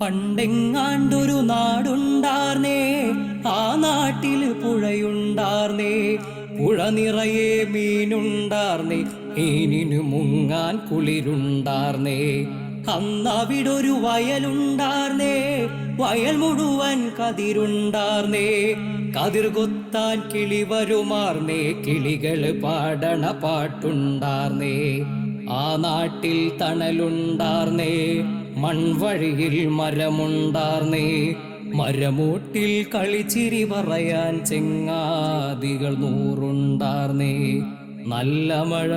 പണ്ടെങ്ങാണ്ടൊരു നാടുണ്ടാർന്നേ, ആ നാട്ടിൽ പുഴയുണ്ടാർന്നേ. പുഴ നിറയെ മീനുണ്ടാർന്നേ, മീനിനു മുങ്ങാൻ കുളിരുണ്ടാർന്നേ. അന്നവിടൊരു വയലുണ്ടാർന്നേ, വയൽ മുഴുവൻ കതിരുണ്ടാർന്നേ. കതിർ കൊത്താൻ കിളി വരുമാർന്നേ, കിളികൾ പാടണ പാട്ടുണ്ടാർന്നേ. ആ നാട്ടിൽ തണലുണ്ടാർന്നേ, മൺവഴിയിൽ മരമുണ്ടാർന്നേ. മരമൂട്ടിൽ കളിച്ചിരി പറയാൻ ചെങ്ങാതികൾ 100 നല്ല മഴ